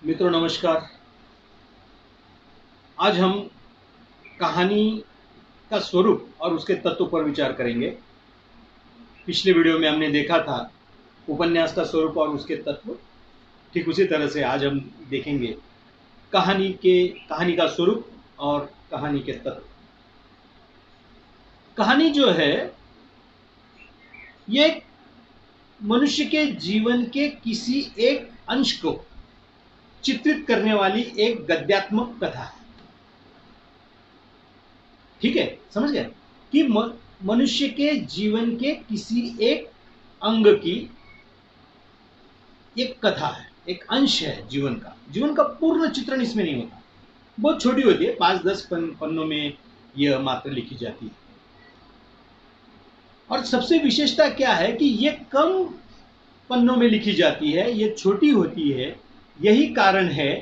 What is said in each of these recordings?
मित्रों नमस्कार। आज हम कहानी का स्वरूप और उसके तत्व पर विचार करेंगे। पिछले वीडियो में हमने देखा था उपन्यास का स्वरूप और उसके तत्व। ठीक उसी तरह से आज हम देखेंगे कहानी का स्वरूप और कहानी के तत्व। कहानी जो है ये मनुष्य के जीवन के किसी एक अंश को चित्रित करने वाली एक गद्यात्मक कथा है। ठीक है, समझ गए कि मनुष्य के जीवन के किसी एक अंग की एक कथा है, एक अंश है जीवन का पूर्ण चित्रण इसमें नहीं होता। बहुत छोटी होती है, 5-10 पन्नों में यह मात्र लिखी जाती है। और सबसे विशेषता क्या है कि यह कम पन्नों में लिखी जाती है, यह छोटी होती है। यही कारण है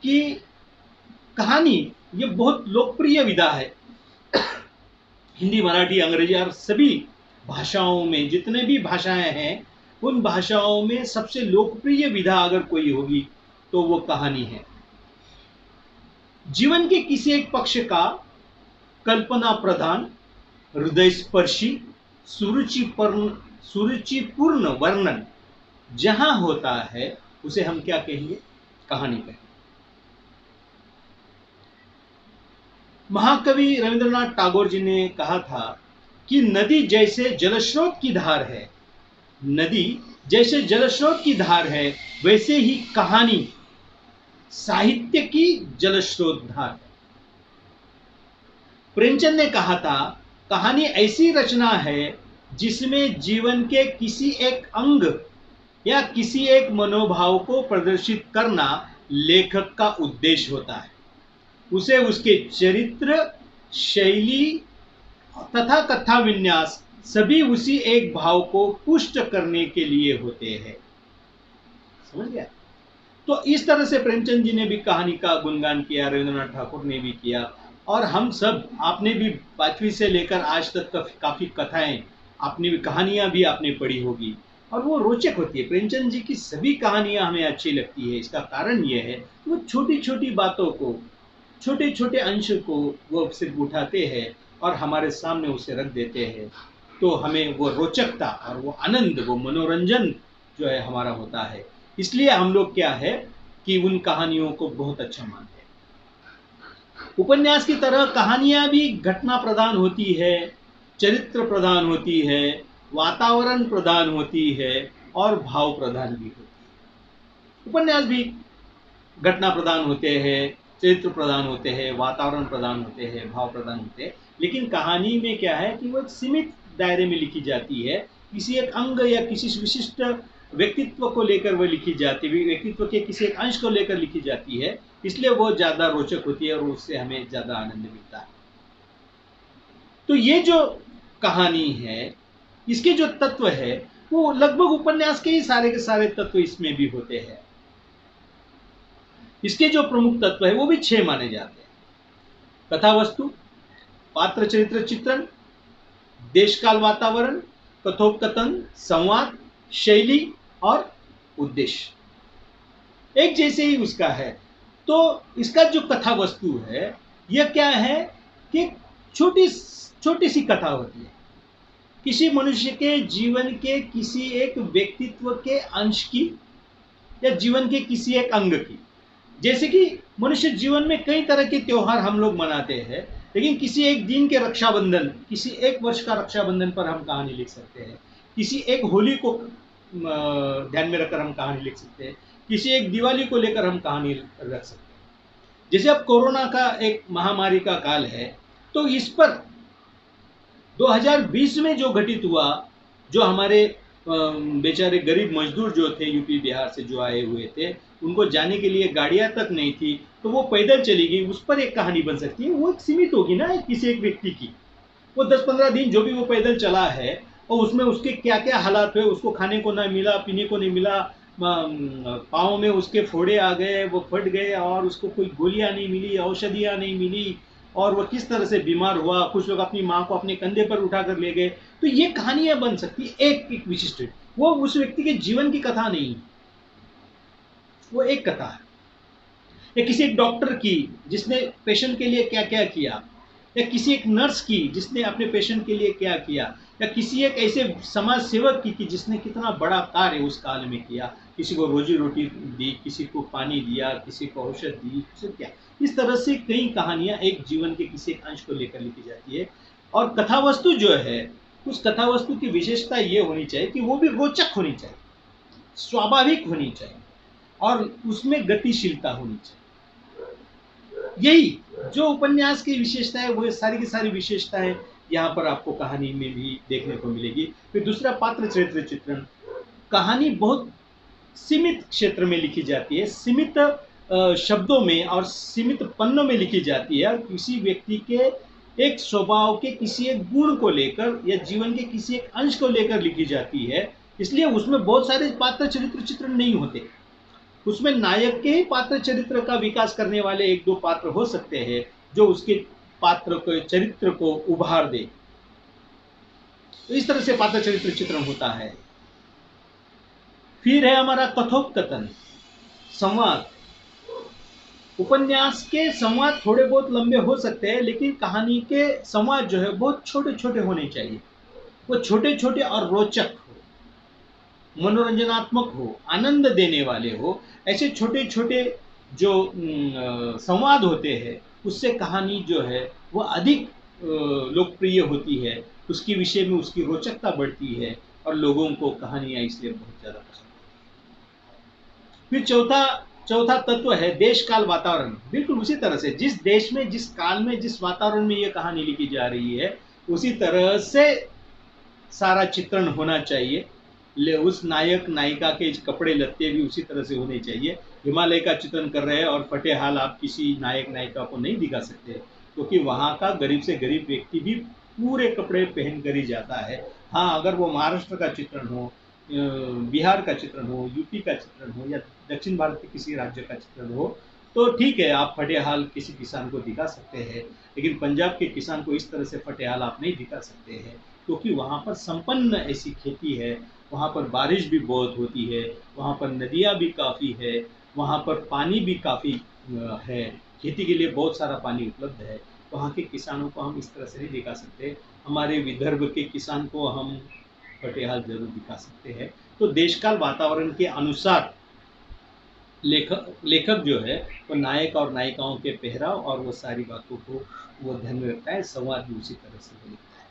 कि कहानी ये बहुत लोकप्रिय विधा है। हिंदी, मराठी, अंग्रेजी और सभी भाषाओं में, जितने भी भाषाएं हैं उन भाषाओं में सबसे लोकप्रिय विधा अगर कोई होगी तो वो कहानी है। जीवन के किसी एक पक्ष का कल्पना प्रधान, हृदय स्पर्शी, सुरुचिपूर्ण वर्णन जहां होता है उसे हम क्या कहेंगे? कहानी कहेंगे। महाकवि रविंद्रनाथ टैगोर जी ने कहा था कि नदी जैसे जलस्रोत की धार है, नदी जैसे जलस्रोत की धार है वैसे ही कहानी साहित्य की जलस्रोत धार है। प्रेमचंद ने कहा था, कहानी ऐसी रचना है जिसमें जीवन के किसी एक अंग या किसी एक मनोभाव को प्रदर्शित करना लेखक का उद्देश्य होता है। उसे उसके चरित्र, शैली तथा कथा विन्यास सभी उसी एक भाव को पुष्ट करने के लिए होते हैं। समझ गया? तो इस तरह से प्रेमचंद जी ने भी कहानी का गुणगान किया, रविंद्रनाथ ठाकुर ने भी किया, और हम सब, आपने भी 5वीं से लेकर आज तक काफी कथाएं, आपने भी कहानियां भी आपने पढ़ी होगी और वो रोचक होती है। प्रेमचंद जी की सभी कहानियां हमें अच्छी लगती है। इसका कारण यह है कि वो छोटी छोटी बातों को, छोटे छोटे अंश को वो सिर्फ उठाते हैं और हमारे सामने उसे रख देते हैं। तो हमें वो रोचकता और वो आनंद, वो मनोरंजन जो है हमारा होता है। इसलिए हम लोग क्या है कि उन कहानियों को बहुत अच्छा मानते हैं। उपन्यास की तरह कहानियां भी घटना प्रधान होती है, चरित्र प्रधान होती है, वातावरण प्रधान होती है और भाव प्रधान भी होती है। उपन्यास भी घटना प्रधान होते हैं, चरित्र प्रधान होते हैं, वातावरण प्रधान होते हैं, भाव प्रधान होते हैं। लेकिन कहानी में क्या है कि वो एक सीमित दायरे में लिखी जाती है, किसी एक अंग या किसी विशिष्ट व्यक्तित्व को लेकर वह लिखी जाती है, व्यक्तित्व के किसी एक अंश को लेकर लिखी जाती है। इसलिए वो ज्यादा रोचक होती है और उससे हमें ज्यादा आनंद मिलता है। तो ये जो कहानी है, इसके जो तत्व है वो लगभग उपन्यास के ही सारे के सारे तत्व इसमें भी होते हैं। इसके जो प्रमुख तत्व है वो भी 6 माने जाते हैं। कथा वस्तु, पात्र चरित्र चित्रण, देशकाल वातावरण, कथोपकथन, संवाद, शैली और उद्देश्य एक जैसे ही उसका है। तो इसका जो कथा वस्तु है यह क्या है कि छोटी छोटी सी कथा होती है, किसी मनुष्य के जीवन के किसी एक व्यक्तित्व के अंश की या जीवन के किसी एक अंग की। जैसे कि मनुष्य जीवन में कई तरह के त्योहार हम लोग मनाते हैं, लेकिन किसी एक दिन के रक्षाबंधन, किसी एक वर्ष का रक्षाबंधन पर हम कहानी लिख सकते हैं, किसी एक होली को ध्यान में रखकर हम कहानी लिख सकते हैं, किसी एक दिवाली को लेकर हम कहानी रख सकते हैं। जैसे अब कोरोना का एक महामारी का काल है, तो इस पर 2020 में जो घटित हुआ, जो हमारे बेचारे गरीब मजदूर जो थे यूपी बिहार से जो आए हुए थे, उनको जाने के लिए गाड़ियां तक नहीं थी, तो वो पैदल चली गई, उस पर एक कहानी बन सकती है। वो एक सीमित होगी ना किसी एक व्यक्ति की। वो 10-15 दिन जो भी वो पैदल चला है और उसमें उसके क्या क्या हालात हुए, उसको खाने को ना मिला, पीने को नहीं मिला, पाँव में उसके फोड़े आ गए, वो फट गए और उसको कोई गोलियां नहीं मिली, औषधियां नहीं मिली, और वो किस तरह से बीमार हुआ, कुछ लोग अपनी माँ को अपने कंधे पर उठाकर ले गए। तो ये कहानियां बन सकती है एक एक विशिष्ट, वो उस व्यक्ति के जीवन की कथा नहीं, वो एक कथा है। या किसी एक डॉक्टर की जिसने पेशेंट के लिए क्या क्या किया, या किसी एक नर्स की जिसने अपने पेशेंट के लिए क्या किया, या किसी एक ऐसे समाज सेवक की जिसने कितना बड़ा कार्य उस काल में किया, किसी को रोजी रोटी दी, किसी को पानी दिया, किसी को औषध दी, किसी क्या। इस तरह से कई कहानियां एक जीवन के किसी एक अंश को लेकर लिखी जाती है। और कथा वस्तु जो है, उस कथा वस्तु की विशेषता ये होनी चाहिए कि वो भी रोचक होनी चाहिए, स्वाभाविक होनी चाहिए, और उसमें गतिशीलता होनी चाहिए। यही जो उपन्यास की विशेषता है, वो सारी की सारी विशेषताएं यहाँ पर आपको कहानी में भी देखने को मिलेगी। फिर दूसरा, पात्र चरित्र चित्रण। कहानी बहुत सीमित क्षेत्र में लिखी जाती है, सीमित शब्दों में और सीमित पन्नों में लिखी जाती है, और किसी व्यक्ति के एक स्वभाव के किसी एक गुण को लेकर या जीवन के किसी एक अंश को लेकर लिखी जाती है। इसलिए उसमें बहुत सारे पात्र चरित्र चित्रण नहीं होते। उसमें नायक के पात्र चरित्र का विकास करने वाले एक दो पात्र हो सकते हैं जो उसके पात्र को, चरित्र को उभार दे। तो इस तरह से पात्र चरित्र चित्रण होता है। फिर है हमारा कथोपकथन, संवाद। उपन्यास के संवाद थोड़े बहुत लंबे हो सकते हैं, लेकिन कहानी के संवाद जो है बहुत छोटे छोटे होने चाहिए। वो छोटे छोटे और रोचक हो, मनोरंजनात्मक हो, आनंद देने वाले हो। ऐसे छोटे छोटे जो संवाद होते हैं, उससे कहानी जो है वो अधिक लोकप्रिय होती है, उसकी विषय में उसकी रोचकता बढ़ती है, और लोगों को कहानियाँ इसलिए बहुत ज़्यादा पसंद है। फिर चौथा तत्व है देश काल वातावरण। बिल्कुल उसी तरह से जिस देश में, जिस काल में, जिस वातावरण में ये कहानी लिखी जा रही है, उसी तरह से सारा चित्रण होना चाहिए। उस नायक नायिका के कपड़े लत्ते भी उसी तरह से होने चाहिए। हिमालय का चित्रण कर रहे हैं और फटे हाल आप किसी नायक नायिका को नहीं दिखा सकते, क्योंकि वहाँ का गरीब से गरीब व्यक्ति भी पूरे कपड़े पहन कर ही जाता है। हाँ, अगर वो महाराष्ट्र का चित्रण हो, बिहार का चित्रण हो, यूपी का चित्रण हो, या दक्षिण भारत के किसी राज्य का चित्रण हो, तो ठीक है, आप फटे हाल किसी किसान को दिखा सकते हैं। लेकिन पंजाब के किसान को इस तरह से फटे हाल आप नहीं दिखा सकते हैं, क्योंकि वहाँ पर संपन्न ऐसी खेती है, वहाँ पर बारिश भी बहुत होती है, वहाँ पर नदियाँ भी काफ़ी है, वहाँ पर पानी भी काफ़ी है, खेती के लिए बहुत सारा पानी उपलब्ध है। वहाँ के किसानों को हम इस तरह से नहीं दिखा सकते। हमारे विदर्भ के किसान को हम फटेहाल जरूर दिखा सकते हैं। तो देशकाल वातावरण के अनुसार लेखक जो है वो नायक और नायिकाओं के पहराव और वो सारी बातों को वो ध्यान में रखता है। संवाद भी उसी तरह से वो लिखता है।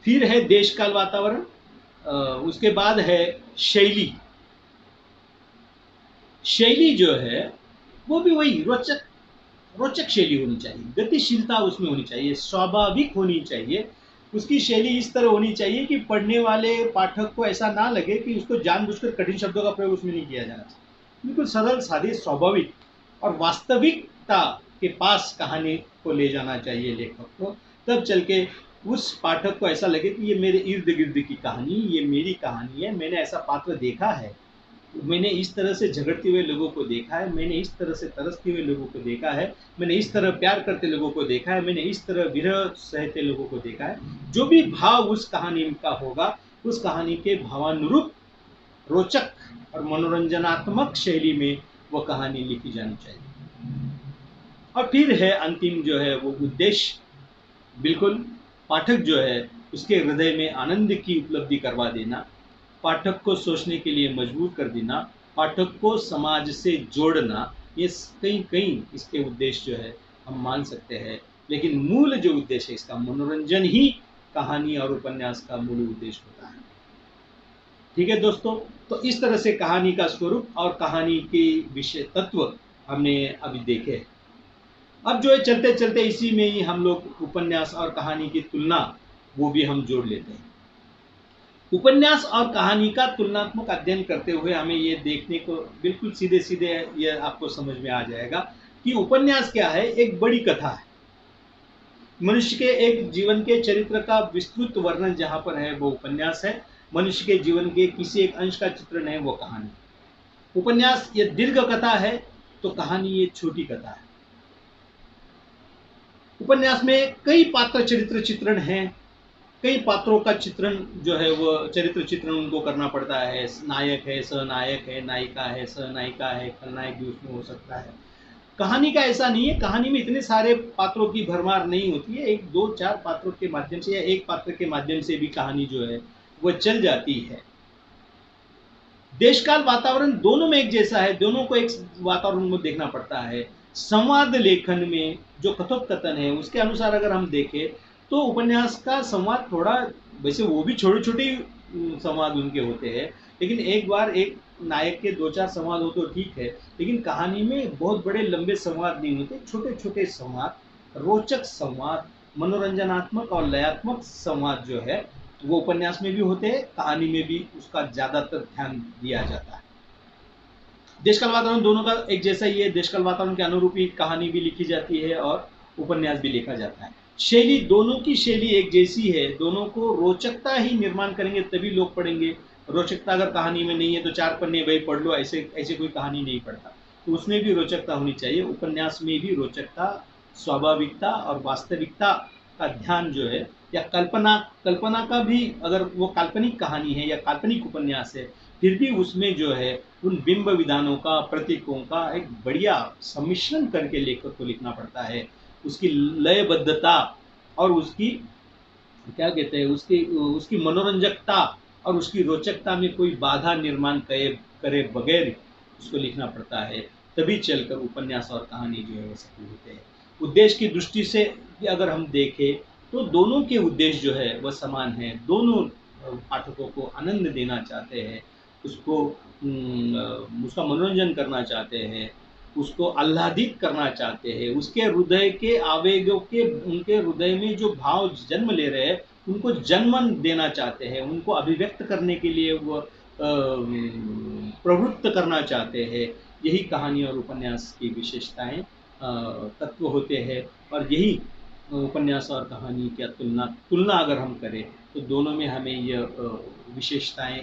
फिर है देशकाल वातावरण, उसके बाद है शैली। शैली जो है वो भी वही रोचक शैली होनी चाहिए, गतिशीलता उसमें होनी चाहिए, स्वाभाविक होनी चाहिए। उसकी शैली इस तरह होनी चाहिए कि पढ़ने वाले पाठक को ऐसा ना लगे कि उसको जानबूझकर कठिन शब्दों का प्रयोग उसमें नहीं किया जाना चाहिए। बिल्कुल सरल सादी स्वाभाविक और वास्तविकता के पास कहानी को ले जाना चाहिए लेखक को। तब चल के उस पाठक को ऐसा लगे कि ये मेरे इर्द गिर्द की कहानी, ये मेरी कहानी है, मैंने ऐसा पात्र देखा है, मैंने इस तरह से झगड़ते हुए लोगों को देखा है, मैंने इस तरह से तरसते हुए लोगों को देखा है, मैंने इस तरह प्यार करते लोगों को देखा है, मैंने इस तरह विरह सहते लोगों को देखा है। जो भी भाव उस कहानी का होगा, उस कहानी के भावानुरूप रोचक और मनोरंजनात्मक शैली में वो कहानी लिखी जानी चाहिए। और फिर है अंतिम जो है वो उद्देश्य। बिल्कुल पाठक जो है उसके हृदय में आनंद की उपलब्धि करवा देना, पाठक को सोचने के लिए मजबूर कर देना, पाठक को समाज से जोड़ना, ये कई इसके उद्देश्य जो है हम मान सकते हैं। लेकिन मूल जो उद्देश्य है इसका, मनोरंजन ही कहानी और उपन्यास का मूल उद्देश्य होता है। ठीक है दोस्तों, तो इस तरह से कहानी का स्वरूप और कहानी के विषय तत्व हमने अभी देखे। अब जो है चलते चलते इसी में ही हम लोग उपन्यास और कहानी की तुलना वो भी हम जोड़ लेते हैं। उपन्यास और कहानी का तुलनात्मक अध्ययन करते हुए हमें ये देखने को बिल्कुल सीधे सीधे ये आपको समझ में आ जाएगा कि उपन्यास क्या है। एक बड़ी कथा है, मनुष्य के एक जीवन के चरित्र का विस्तृत वर्णन जहाँ पर है वो उपन्यास है। मनुष्य के जीवन के किसी एक अंश का चित्रण है वो कहानी। उपन्यास ये दीर्घ कथा है, तो कहानी ये छोटी कथा है। उपन्यास में कई पात्र चरित्र चित्रण हैं, कई पात्रों का चित्रण जो है वो चरित्र चित्रण उनको करना पड़ता है। नायक है, सहनायक है, नायिका है, सहनायिका है, खलनायक भी उसमें हो सकता है। कहानी का ऐसा नहीं है, कहानी में इतने सारे पात्रों की भरमार नहीं होती है, एक दो चार पात्रों के माध्यम से या एक पात्र के माध्यम से भी कहानी जो है वो चल जाती है। देश काल वातावरण दोनों में एक जैसा है, दोनों को एक वातावरण में देखना पड़ता है। संवाद लेखन में जो कथोपकथन है उसके अनुसार अगर हम देखें तो उपन्यास का संवाद थोड़ा, वैसे वो भी छोटे छोटे संवाद उनके होते हैं, लेकिन एक बार एक नायक के दो चार संवाद हो तो ठीक है, लेकिन कहानी में बहुत बड़े लंबे संवाद नहीं होते, छोटे छोटे संवाद, रोचक संवाद, मनोरंजनात्मक और लयात्मक संवाद जो है वो उपन्यास में भी होते हैं, कहानी में भी उसका ज्यादातर ध्यान दिया जाता है। देशकाल वातावरण दोनों का एक जैसा ही है, देशकाल वातावरण के अनुरूप ही कहानी भी लिखी जाती है और उपन्यास भी लिखा जाता है। शैली, दोनों की शैली एक जैसी है, दोनों को रोचकता ही निर्माण करेंगे तभी लोग पढ़ेंगे। रोचकता अगर कहानी में नहीं है तो 4 पन्ने भाई पढ़ लो, ऐसे ऐसे कोई कहानी नहीं पढ़ता, तो उसमें भी रोचकता होनी चाहिए। उपन्यास में भी रोचकता, स्वाभाविकता और वास्तविकता का ध्यान जो है, या कल्पना कल्पना का भी, अगर वो काल्पनिक कहानी है या काल्पनिक उपन्यास है, फिर भी उसमें जो है उन बिंब विधानों का, प्रतीकों का एक बढ़िया सम्मिश्रण करके लेखक को लिखना पड़ता है। उसकी लयबद्धता और उसकी क्या कहते हैं, उसकी उसकी मनोरंजकता और उसकी रोचकता में कोई बाधा निर्माण करे बगैर उसको लिखना पड़ता है, तभी चलकर उपन्यास और कहानी जो है वो सफल होते हैं। उद्देश्य की दृष्टि से अगर हम देखें तो दोनों के उद्देश्य जो है वह समान है, दोनों पाठकों को आनंद देना चाहते हैं, उसको उसका मनोरंजन करना चाहते हैं, उसको आह्लादित करना चाहते हैं, उसके हृदय के आवेगों के, उनके हृदय में जो भाव जन्म ले रहे हैं उनको जन्म देना चाहते हैं, उनको अभिव्यक्त करने के लिए वो प्रवृत्त करना चाहते हैं। यही कहानी और उपन्यास की विशेषताएं तत्व होते हैं, और यही उपन्यास और कहानी की तुलना तुलना अगर हम करें तो दोनों में हमें ये विशेषताएं,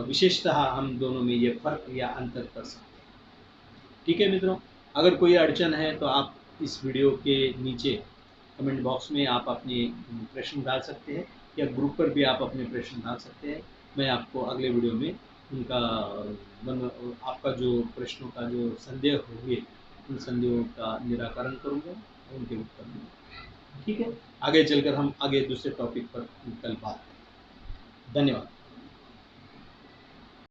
विशेषतः हम दोनों में ये फर्क या अंतर कर सकते हैं। ठीक है मित्रों, अगर कोई अड़चन है तो आप इस वीडियो के नीचे कमेंट बॉक्स में आप अपने प्रश्न डाल सकते हैं, या ग्रुप पर भी आप अपने प्रश्न डाल सकते हैं। मैं आपको अगले वीडियो में उनका आपका जो प्रश्नों का जो संदेह होंगे उन संदेहों का निराकरण करूँगा और उनके उत्तर दूँगा। ठीक है, आगे चलकर हम आगे दूसरे टॉपिक पर कल बात करें। धन्यवाद।